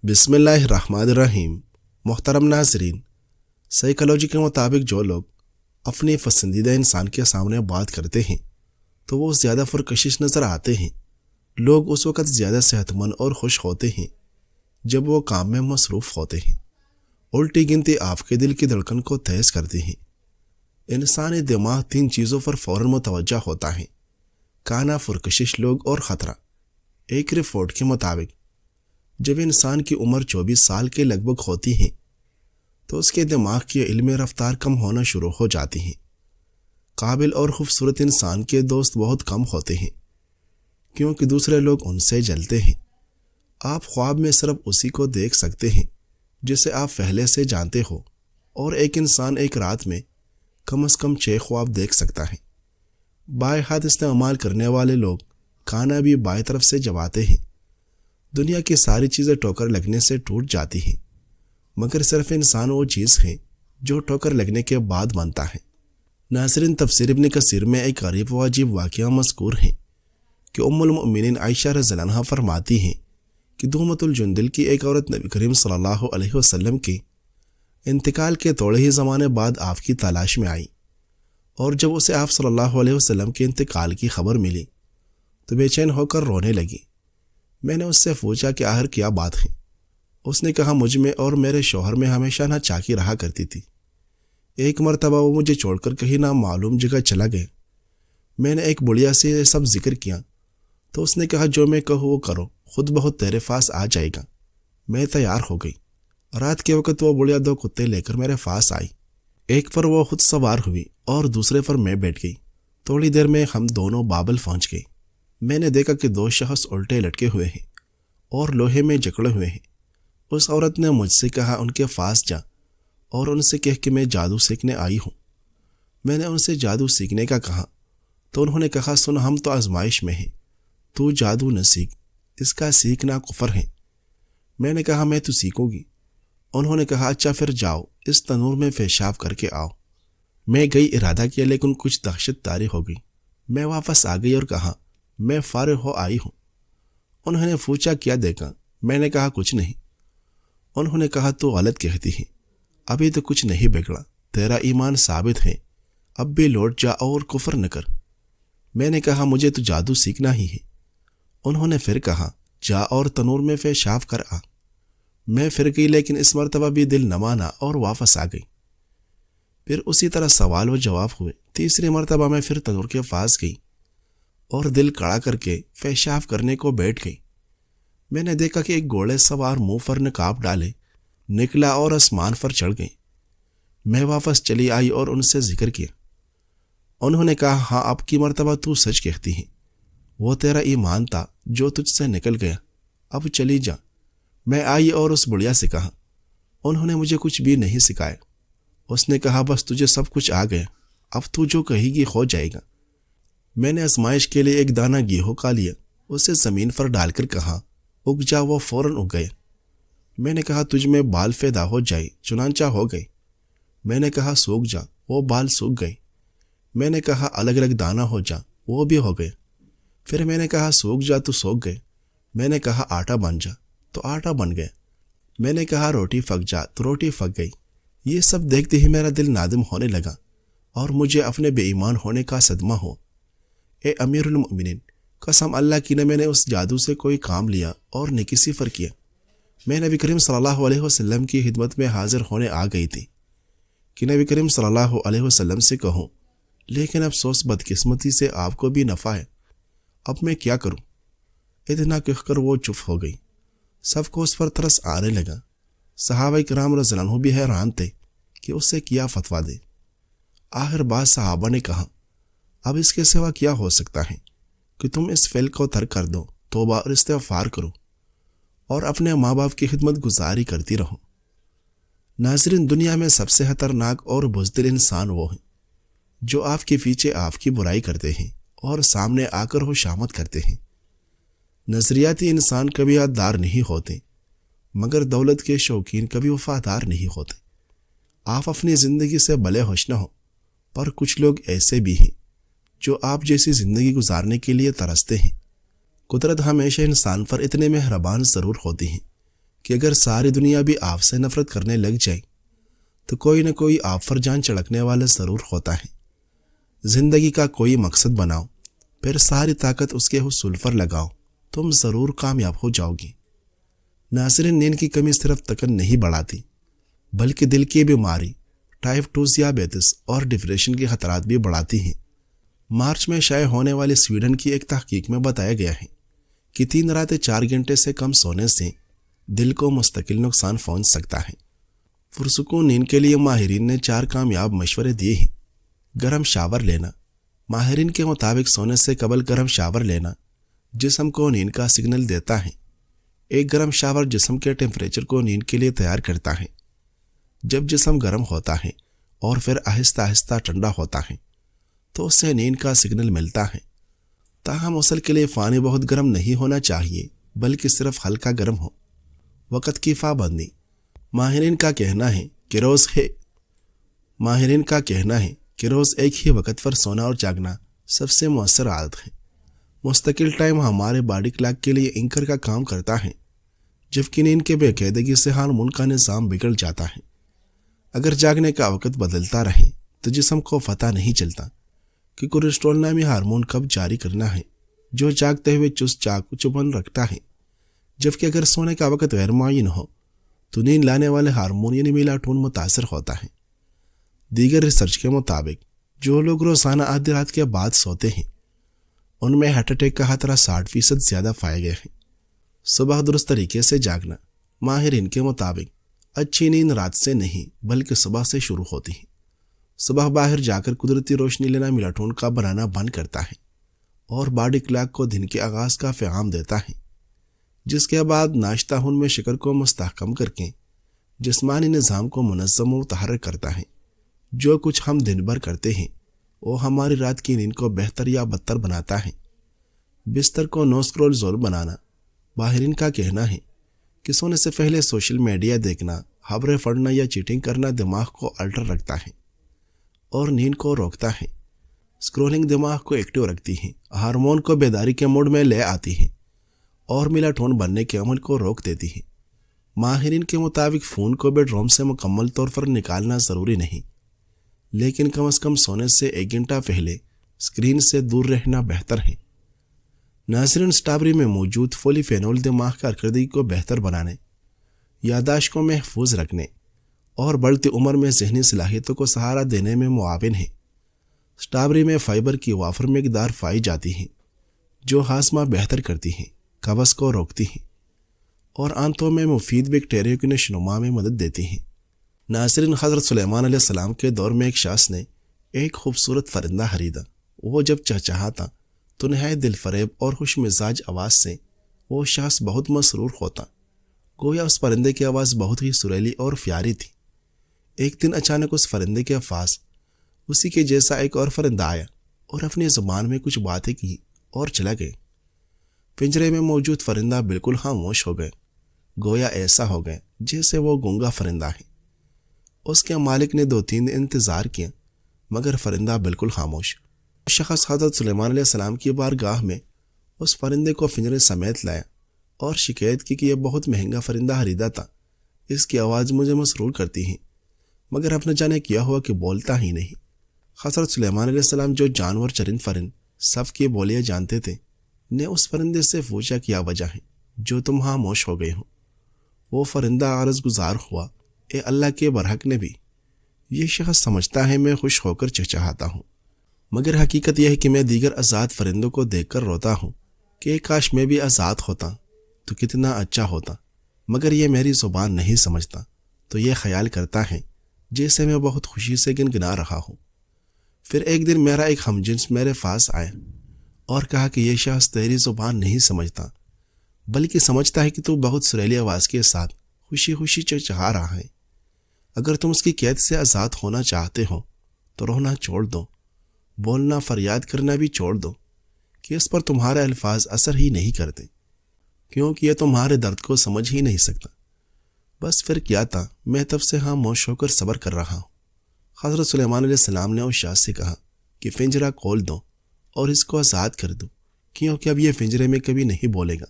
بسم اللہ الرحمن الرحیم۔ محترم ناظرین، سائیکالوجی کے مطابق جو لوگ اپنی پسندیدہ انسان کے سامنے بات کرتے ہیں تو وہ زیادہ پرکشش نظر آتے ہیں۔ لوگ اس وقت زیادہ صحت مند اور خوش ہوتے ہیں جب وہ کام میں مصروف ہوتے ہیں۔ الٹی گنتی آپ کے دل کی دھڑکن کو تیز کرتی ہیں۔ انسانی دماغ 3 چیزوں پر فوراً متوجہ ہوتا ہے: کانا، پرکشش لوگ اور خطرہ۔ ایک رپورٹ کے مطابق جب انسان کی عمر 24 سال کے لگ بھگ ہوتی ہے تو اس کے دماغ کی علمی رفتار کم ہونا شروع ہو جاتی ہے۔ قابل اور خوبصورت انسان کے دوست بہت کم ہوتے ہیں کیونکہ دوسرے لوگ ان سے جلتے ہیں۔ آپ خواب میں صرف اسی کو دیکھ سکتے ہیں جسے آپ پہلے سے جانتے ہو، اور ایک انسان ایک رات میں کم از کم 6 خواب دیکھ سکتا ہے۔ بائیں ہاتھ استعمال کرنے والے لوگ کانا بھی بائیں طرف سے جباتے ہیں۔ دنیا کی ساری چیزیں ٹھوکر لگنے سے ٹوٹ جاتی ہیں، مگر صرف انسان وہ چیز ہے جو ٹھوکر لگنے کے بعد بنتا ہے۔ ناظرین، تفسیر ابن کثیر میں ایک غریب و عجیب واقعہ مذکور ہے کہ ام المؤمنین عائشہ رضی اللہ عنہا فرماتی ہیں کہ دومۃ الجندل کی ایک عورت نبی کریم صلی اللہ علیہ وسلم کے انتقال کے تھوڑے ہی زمانے بعد آپ کی تلاش میں آئی، اور جب اسے آپ صلی اللہ علیہ وسلم کے انتقال کی خبر ملی تو بے چین ہو کر رونے لگی۔ میں نے اس سے پوچھا کہ آخر کیا بات ہے؟ اس نے کہا، مجھ میں اور میرے شوہر میں ہمیشہ نہ چاکی رہا کرتی تھی۔ ایک مرتبہ وہ مجھے چھوڑ کر کہیں نامعلوم جگہ چلا گیا۔ میں نے ایک بڑھیا سے یہ سب ذکر کیا تو اس نے کہا، جو میں کہوں وہ کرو، خود بہت تیرے پاس آ جائے گا۔ میں تیار ہو گئی۔ رات کے وقت وہ بڑھیا 2 کتے لے کر میرے پاس آئی۔ ایک پر وہ خود سوار ہوئی اور دوسرے پر میں بیٹھ گئی۔ تھوڑی دیر میں ہم دونوں بابل پہنچ گئے۔ میں نے دیکھا کہ 2 شخص الٹے لٹکے ہوئے ہیں اور لوہے میں جکڑے ہوئے ہیں۔ اس عورت نے مجھ سے کہا، ان کے پاس جا اور ان سے کہہ کہ میں جادو سیکھنے آئی ہوں۔ میں نے ان سے جادو سیکھنے کا کہا تو انہوں نے کہا، سن، ہم تو آزمائش میں ہیں، تو جادو نہ سیکھ، اس کا سیکھنا کفر ہے۔ میں نے کہا، میں تو سیکھوں گی۔ انہوں نے کہا، اچھا پھر جاؤ، اس تنور میں پیشاب کر کے آؤ۔ میں گئی، ارادہ کیا، لیکن کچھ دہشت طاری ہو گئی۔ میں واپس آ گئی اور کہا، میں فارغ ہو آئی ہوں۔ انہوں نے پوچھا، کیا دیکھا؟ میں نے کہا، کچھ نہیں۔ انہوں نے کہا، تو غلط کہتی ہے، ابھی تو کچھ نہیں بگڑا، تیرا ایمان ثابت ہے، اب بھی لوٹ جا اور کفر نہ کر۔ میں نے کہا، مجھے تو جادو سیکھنا ہی ہے۔ انہوں نے پھر کہا، جا اور تنور میں پیشاب کر آ۔ میں پھر گئی، لیکن اس مرتبہ بھی دل نہ مانا اور واپس آ گئی۔ پھر اسی طرح سوال و جواب ہوئے۔ تیسری مرتبہ میں پھر تنور کے پاس گئی اور دل کڑا کر کے پیشاب کرنے کو بیٹھ گئی۔ میں نے دیکھا کہ ایک گھوڑے سوار منہ پر نقاب ڈالے نکلا اور آسمان پر چڑھ گئی۔ میں واپس چلی آئی اور ان سے ذکر کیا۔ انہوں نے کہا، ہاں، اب کی مرتبہ تو سچ کہتی ہے، وہ تیرا ایمان تھا جو تجھ سے نکل گیا، اب چلی جا۔ میں آئی اور اس بڑھیا سے کہا۔ انہوں نے مجھے کچھ بھی نہیں سکھایا۔ اس نے کہا، بس تجھے سب کچھ آ گیا، اب تو جو کہے گی ہو جائے گا۔ میں نے آزمائش کے لیے ایک دانہ گیہوں کا لیا، اسے زمین پر ڈال کر کہا، اگ جا۔ وہ فوراً اگ گئے۔ میں نے کہا، تجھ میں بال پیدا ہو جائے، چنانچہ ہو گئے۔ میں نے کہا، سوکھ جا، وہ بال سوکھ گئے۔ میں نے کہا، الگ الگ دانہ ہو جا، وہ بھی ہو گئے۔ پھر میں نے کہا، سوکھ جا، تو سوکھ گئے۔ میں نے کہا، آٹا بن جا، تو آٹا بن گیا۔ میں نے کہا، روٹی پک جا، تو روٹی پک گئی۔ یہ سب دیکھتے ہی میرا دل نادم ہونے لگا اور مجھے اپنے بے ایمان ہونے کا صدمہ ہو۔ اے امیر المؤمنین، قسم اللہ کی، نہ میں نے اس جادو سے کوئی کام لیا اور نہ کسی پر کیا۔ میں نبی کریم صلی اللہ علیہ وسلم کی خدمت میں حاضر ہونے آ گئی تھی کہ نبی کریم صلی اللہ علیہ وسلم سے کہوں، لیکن افسوس، بدقسمتی سے آپ کو بھی نفع ہے، اب میں کیا کروں؟ اتنا کہہ کر وہ چپ ہو گئی۔ سب کو اس پر ترس آنے لگا۔ صحابہ کرام رضی اللہ عنہ بھی حیران تھے کہ اس سے کیا فتویٰ دے۔ آخر بعض صحابہ نے کہا، اب اس کے سوا کیا ہو سکتا ہے کہ تم اس فعل کو ترک کر دو، توبہ اور استغفار کرو اور اپنے ماں باپ کی خدمت گزاری کرتی رہو۔ ناظرین، دنیا میں سب سے خطرناک اور بزدل انسان وہ ہیں جو آپ کے پیچھے آپ کی برائی کرتے ہیں اور سامنے آ کر خوشامد کرتے ہیں۔ نظریاتی انسان کبھی یاددار نہیں ہوتے، مگر دولت کے شوقین کبھی وفادار نہیں ہوتے۔ آپ اپنی زندگی سے بھلے خوش نہ ہو، پر کچھ لوگ ایسے بھی ہیں جو آپ جیسی زندگی گزارنے کے لیے ترستے ہیں۔ قدرت ہمیشہ انسان پر اتنے مہربان ضرور ہوتی ہے کہ اگر ساری دنیا بھی آپ سے نفرت کرنے لگ جائے تو کوئی نہ کوئی آپ پر جان چڑکنے والا ضرور ہوتا ہے۔ زندگی کا کوئی مقصد بناؤ، پھر ساری طاقت اس کے حصول پر لگاؤ، تم ضرور کامیاب ہو جاؤ گی۔ ناظرین، نیند کی کمی صرف تکن نہیں بڑھاتی بلکہ دل کی بیماری، ٹائپ 2 ذیابیطس اور ڈپریشن کے خطرات بھی بڑھاتی ہیں۔ مارچ میں شائع ہونے والی سویڈن کی ایک تحقیق میں بتایا گیا ہے کہ 3 راتیں 4 گھنٹے سے کم سونے سے دل کو مستقل نقصان پہنچ سکتا ہے۔ پرسکون نیند کے لیے ماہرین نے 4 کامیاب مشورے دیے ہیں۔ گرم شاور لینا۔ ماہرین کے مطابق سونے سے قبل گرم شاور لینا جسم کو نیند کا سگنل دیتا ہے۔ ایک گرم شاور جسم کے ٹیمپریچر کو نیند کے لیے تیار کرتا ہے۔ جب جسم گرم ہوتا ہے اور پھر آہستہ آہستہ ٹھنڈا ہوتا ہے تو اس سے نیند کا سگنل ملتا ہے۔ تاہم غسل کے لیے پانی بہت گرم نہیں ہونا چاہیے بلکہ صرف ہلکا گرم ہو۔ وقت کی پابندی۔ ماہرین کا کہنا ہے کہ روز ایک ہی وقت پر سونا اور جاگنا سب سے مؤثر عادت ہے۔ مستقل ٹائم ہمارے باڈی کلاک کے لیے اینکر کا کام کرتا ہے، جبکہ نیند کے بے قاعدگی سے ہارمون کا نظام بگڑ جاتا ہے۔ اگر جاگنے کا وقت بدلتا رہے تو جسم کو پتہ نہیں چلتا کہ کولیسٹرول نامی ہارمون کب جاری کرنا ہے، جو جاگتے ہوئے چست چاقوچبن رکھتا ہے، جبکہ اگر سونے کا وقت غیر معین ہو تو نیند لانے والے ہارمون یعنی میلاٹونن متاثر ہوتا ہے۔ دیگر ریسرچ کے مطابق جو لوگ روزانہ آدھی رات کے بعد سوتے ہیں ان میں ہارٹ اٹیک کا خطرہ 60% زیادہ پایا گیا ہے۔ صبح درست طریقے سے جاگنا۔ ماہرین کے مطابق اچھی نیند رات سے نہیں بلکہ صبح سے شروع ہوتی ہے۔ صبح باہر جا کر قدرتی روشنی لینا میلاٹونن کا بنانا بند کرتا ہے اور باڈی کلاک کو دن کے آغاز کا پیغام دیتا ہے، جس کے بعد ناشتہ خون میں شکر کو مستحکم کر کے جسمانی نظام کو منظم و متحرک کرتا ہے۔ جو کچھ ہم دن بھر کرتے ہیں وہ ہماری رات کی نیند کو بہتر یا بدتر بناتا ہے۔ بستر کو نو اسکرول زون بنانا۔ ماہرین کا کہنا ہے کہ سونے سے پہلے سوشل میڈیا دیکھنا، خبریں پڑھنا یا چیٹنگ کرنا دماغ کو الٹر رکھتا ہے اور نیند کو روکتا ہے۔ اسکرولنگ دماغ کو ایکٹیو رکھتی ہے، ہارمون کو بیداری کے موڈ میں لے آتی ہے اور میلاٹونن بننے کے عمل کو روک دیتی ہے۔ ماہرین کے مطابق فون کو بیڈ روم سے مکمل طور پر نکالنا ضروری نہیں، لیکن کم از کم سونے سے 1 گھنٹہ پہلے اسکرین سے دور رہنا بہتر ہے۔ ناظرین، اسٹرابیری میں موجود فولی فینول دماغ کی کارکردگی کو بہتر بنانے، یادداشت کو محفوظ رکھنے اور بڑھتی عمر میں ذہنی صلاحیتوں کو سہارا دینے میں معاون ہے۔ اسٹرابیری میں فائبر کی وافر مقدار پائی جاتی ہے جو ہاضمہ بہتر کرتی ہے، قبض کو روکتی ہے اور آنتوں میں مفید بیکٹیریا کی نشوونما میں مدد دیتی ہے۔ ناظرین، حضرت سلیمان علیہ السلام کے دور میں ایک شخص نے ایک خوبصورت پرندہ خریدا۔ وہ جب چہچہاتا تو نہایت دل فریب اور خوش مزاج آواز سے وہ شخص بہت مسرور ہوتا، گویا اس پرندے کی آواز بہت ہی سریلی اور پیاری تھی۔ ایک دن اچانک اس پرندے کے پاس اسی کے جیسا ایک اور پرندہ آیا اور اپنی زبان میں کچھ باتیں کی اور چلا گئے۔ پنجرے میں موجود پرندہ بالکل خاموش ہو گئے، گویا ایسا ہو گئے جیسے وہ گونگا پرندہ ہے۔ اس کے مالک نے 2-3 دن انتظار کیا مگر پرندہ بالکل خاموش۔ شخص حضرت سلیمان علیہ السلام کی بارگاہ میں اس پرندے کو پنجرے سمیت لایا اور شکایت کی کہ یہ بہت مہنگا پرندہ خریدا تھا، اس کی آواز مجھے مسرور کرتی ہے مگر اب نہ جانے کیا ہوا کہ بولتا ہی نہیں۔ حضرت سلیمان علیہ السلام جو جانور چرند پرند سب کی بولیاں جانتے تھے نے اس پرندے سے پوچھا کیا وجہ ہے جو تم خاموش ہو گئے ہو۔ وہ پرندہ عرض گزار ہوا، اے اللہ کے برحق نبی، یہ شخص سمجھتا ہے میں خوش ہو کر چہچہاتا ہوں، مگر حقیقت یہ ہے کہ میں دیگر آزاد پرندوں کو دیکھ کر روتا ہوں کہ کاش میں بھی آزاد ہوتا تو کتنا اچھا ہوتا، مگر یہ میری زبان نہیں سمجھتا تو یہ خیال کرتا ہے جیسے میں بہت خوشی سے گنگنا رہا ہوں۔ پھر ایک دن میرا ایک ہمجنس میرے پاس آیا اور کہا کہ یہ شخص تیری زبان نہیں سمجھتا بلکہ سمجھتا ہے کہ تو بہت سریلی آواز کے ساتھ خوشی خوشی چہچہا رہا ہے۔ اگر تم اس کی قید سے آزاد ہونا چاہتے ہو تو رونا چھوڑ دو، بولنا فریاد کرنا بھی چھوڑ دو کہ اس پر تمہارے الفاظ اثر ہی نہیں کرتے، کیونکہ یہ تمہارے درد کو سمجھ ہی نہیں سکتا۔ بس پھر کیا تھا، میں تب سے خاموش ہو کر صبر کر رہا ہوں۔ حضرت سلیمان علیہ السلام نے اس شخص سے کہا کہ پنجرہ کھول دو اور اس کو آزاد کر دو، کیونکہ اب یہ پنجرے میں کبھی نہیں بولے گا۔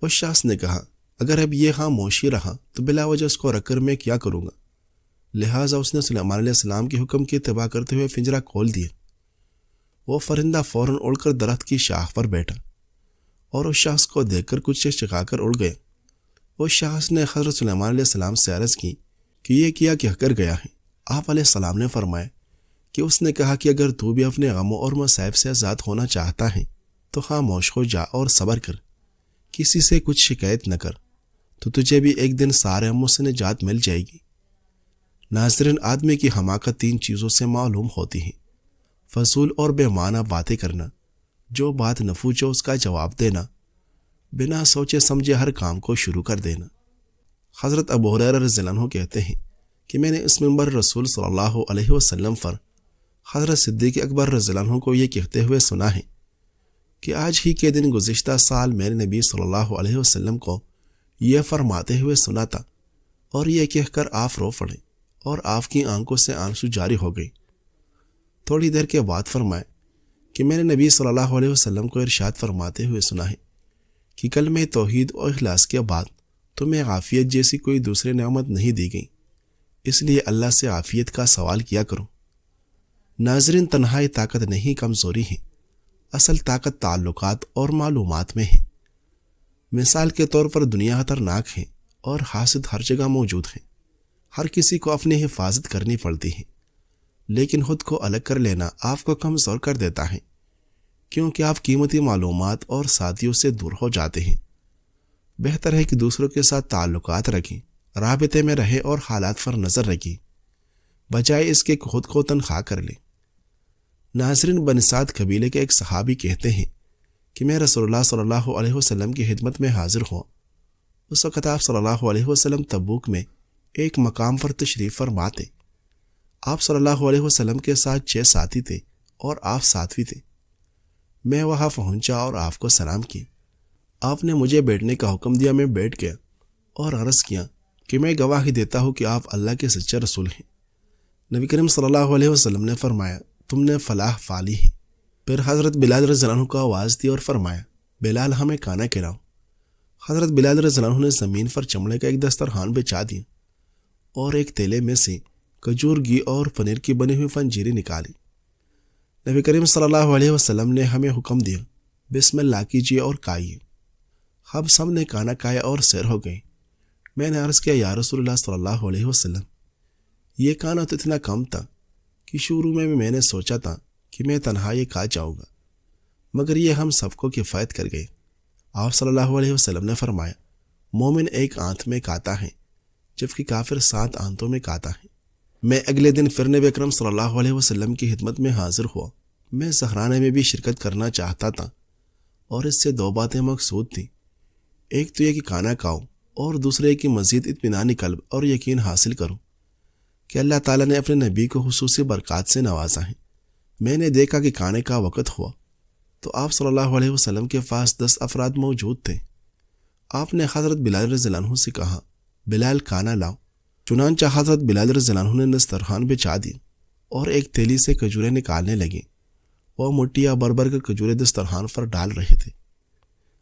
اس شخص نے کہا اگر اب یہ خاموشی رہا تو بلا وجہ اس کو رکھ کر میں کیا کروں گا؟ لہٰذا اس نے سلیمان علیہ السلام کے حکم کی اتباع کرتے ہوئے پنجرہ کھول دیا۔ وہ فرندہ فوراً اڑ کر درخت کی شاخ پر بیٹھا اور اس شخص کو دیکھ کر کچھ چکا کر اڑ گیا۔ اس شخص نے حضرت سلیمان علیہ السلام سے عرض کی کہ یہ کیا کر گیا ہے؟ آپ علیہ السلام نے فرمایا کہ اس نے کہا کہ اگر تو بھی اپنے غموں اور مصائب سے آزاد ہونا چاہتا ہے تو خاموش ہو جا اور صبر کر، کسی سے کچھ شکایت نہ کر، تو تجھے بھی ایک دن سارے غموں سے نجات مل جائے گی۔ ناظرین، آدمی کی حماقت 3 چیزوں سے معلوم ہوتی ہے: فضول اور بے معنی باتیں کرنا، جو بات نہ پوچھو اس کا جواب دینا، بنا سوچے سمجھے ہر کام کو شروع کر دینا۔ حضرت ابو ہریرہ رضی اللہ عنہ کہتے ہیں کہ میں نے اس منبر رسول صلی اللہ علیہ وسلم پر حضرت صدیق اکبر رضی اللہ عنہ کو یہ کہتے ہوئے سنا ہے کہ آج ہی کے دن گزشتہ سال میرے نبی صلی اللہ علیہ وسلم کو یہ فرماتے ہوئے سنا تھا، اور یہ کہہ کر آپ رو پڑے اور آپ کی آنکھوں سے آنسو جاری ہو گئی۔ تھوڑی دیر کے بعد فرمائے کہ میں نے نبی صلی اللہ علیہ وسلم کو ارشاد فرماتے ہوئے سنا ہے کہ کلمہ توحید اور اخلاص کے بعد تمہیں عافیت جیسی کوئی دوسری نعمت نہیں دی گئی، اس لیے اللہ سے عافیت کا سوال کیا کرو۔ ناظرین، تنہائی طاقت نہیں، کمزوری ہے، اصل طاقت تعلقات اور معلومات میں ہے۔ مثال کے طور پر دنیا خطرناک ہے اور حاسد ہر جگہ موجود ہے۔ ہر کسی کو اپنی حفاظت کرنی پڑتی ہے، لیکن خود کو الگ کر لینا آپ کو کمزور کر دیتا ہے، کیونکہ آپ قیمتی معلومات اور ساتھیوں سے دور ہو جاتے ہیں۔ بہتر ہے کہ دوسروں کے ساتھ تعلقات رکھیں، رابطے میں رہیں اور حالات پر نظر رکھیں، بجائے اس کے خود کو تنخواہ کر لیں۔ ناظرین، بنی سعد قبیلے کے ایک صحابی کہتے ہیں کہ میں رسول اللہ صلی اللہ علیہ وسلم کی خدمت میں حاضر ہوا۔ اس وقت آپ صلی اللہ علیہ وسلم تبوک میں ایک مقام پر تشریف فرما تھے۔ آپ صلی اللہ علیہ وسلم کے ساتھ 6 ساتھی تھے اور آپ 7ویں تھے۔ میں وہاں پہنچا اور آپ کو سلام کیا۔ آپ نے مجھے بیٹھنے کا حکم دیا، میں بیٹھ گیا اور عرض کیا کہ میں گواہی دیتا ہوں کہ آپ اللہ کے سچے رسول ہیں۔ نبی کریم صلی اللہ علیہ وسلم نے فرمایا، تم نے فلاح پالی ہے۔ پھر حضرت بلال رضی اللہ عنہ کو آواز دی اور فرمایا، بلال ہمیں کھانا کھلاؤ۔ حضرت بلال رضی اللہ عنہ نے زمین پر چمڑے کا ایک دسترخوان بچھا دیا اور ایک تیلے میں سے کھجور، گھی اور پنیر کی بنی ہوئی پنجیری نکالی۔ نبی کریم صلی اللہ علیہ وسلم نے ہمیں حکم دیا، بسم اللہ کیجیے اور کھائیے۔ ہم سب نے کھانا کھایا اور سیر ہو گئے۔ میں نے عرض کیا، یا رسول اللہ صلی اللہ علیہ وسلم، یہ کھانا تو اتنا کم تھا کہ شروع میں نے سوچا تھا کہ میں تنہا یہ کھا جاؤں گا، مگر یہ ہم سب کو کفایت کر گئے۔ آپ صلی اللہ علیہ وسلم نے فرمایا، مومن ایک آنت میں کھاتا ہے جبکہ کافر 7 آنتوں میں کھاتا ہے۔ میں اگلے دن پھر نبی اکرم صلی اللہ علیہ وسلم کی خدمت میں حاضر ہوا۔ میں سہرانے میں بھی شرکت کرنا چاہتا تھا اور اس سے 2 باتیں مقصود تھیں، ایک تو یہ کہ کھانا کھاؤ اور دوسرے کہ مزید اطمینان قلب اور یقین حاصل کروں کہ اللہ تعالیٰ نے اپنے نبی کو خصوصی برکات سے نوازا ہے۔ میں نے دیکھا کہ کھانے کا وقت ہوا تو آپ صلی اللہ علیہ وسلم کے پاس 10 افراد موجود تھے۔ آپ نے حضرت بلال رضی اللہ عنہ سے کہا، بلال کھانا لاؤ۔ چنانچہ حضرت بلال رضی اللہ عنہ نے دسترخوان بچھا دی اور ایک تیلی سے کھجوریں نکالنے لگے۔ وہ مٹھیاں بھر بھر کر کھجوریں دسترخوان پر ڈال رہے تھے۔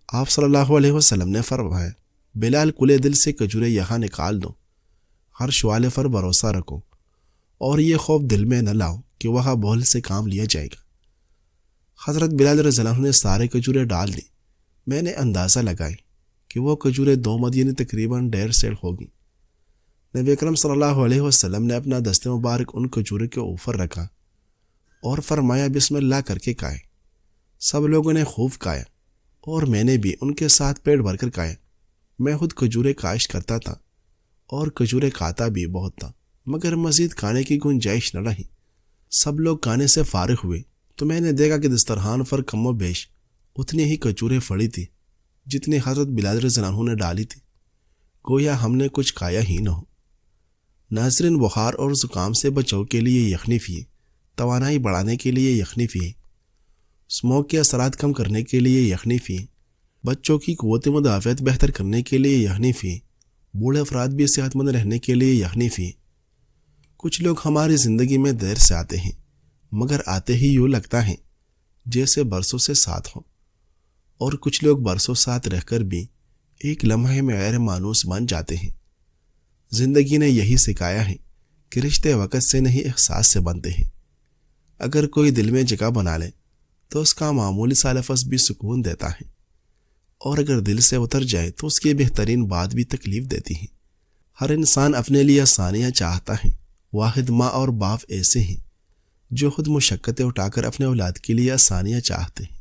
آپ صلی اللہ علیہ وسلم نے فرمایا، بلال کھلے دل سے کھجوریں یہاں نکال دو، ہر شعلے پر بھروسہ رکھو اور یہ خوف دل میں نہ لاؤ کہ وہاں بول سے کام لیا جائے گا۔ حضرت بلال رضی اللہ عنہ نے سارے کھجوریں ڈال دی۔ میں نے اندازہ لگائی کہ وہ کھجوریں 2 مد یعنی تقریباً 1.5 سیڑ ہوگی۔ نبی اکرم صلی اللہ علیہ وسلم نے اپنا دست مبارک ان کھجوروں کے اوپر رکھا اور فرمایا، بسم اللہ کر کے کھائے۔ سب لوگوں نے خوب کھایا اور میں نے بھی ان کے ساتھ پیٹ بھر کر کھایا۔ میں خود کھجوریں کاشت کرتا تھا اور کھجوریں کھاتا بھی بہت تھا، مگر مزید کھانے کی گنجائش نہ رہی۔ سب لوگ کھانے سے فارغ ہوئے تو میں نے دیکھا کہ دسترخوان پر کم و بیش اتنی ہی کھجوریں پڑی تھی جتنی حضرت بلال رضی اللہ عنہ نے ڈالی تھی، گویا ہم نے کچھ کھایا ہی نہ ہو۔ ناظرین، بخار اور زکام سے بچاؤ کے لیے یخنی پیئے، توانائی بڑھانے کے لیے یخنی پیئے، اسموک کے اثرات کم کرنے کے لیے یخنی پیئے، بچوں کی قوت مدافعت بہتر کرنے کے لیے یخنی پیئے، بوڑھے افراد بھی صحت مند رہنے کے لیے یخنی پیئے۔ کچھ لوگ ہماری زندگی میں دیر سے آتے ہیں، مگر آتے ہی یوں لگتا ہے جیسے برسوں سے ساتھ ہوں، اور کچھ لوگ برسوں ساتھ رہ کر بھی ایک لمحے میں غیر مانوس بن جاتے ہیں۔ زندگی نے یہی سکھایا ہے کہ رشتے وقت سے نہیں احساس سے بنتے ہیں۔ اگر کوئی دل میں جگہ بنا لے تو اس کا معمولی سا لفظ بھی سکون دیتا ہے، اور اگر دل سے اتر جائے تو اس کی بہترین بات بھی تکلیف دیتی ہے۔ ہر انسان اپنے لیے آسانیاں چاہتا ہے۔ واحد ماں اور باپ ایسے ہیں جو خود مشقتیں اٹھا کر اپنے اولاد کے لیے آسانیاں چاہتے ہیں۔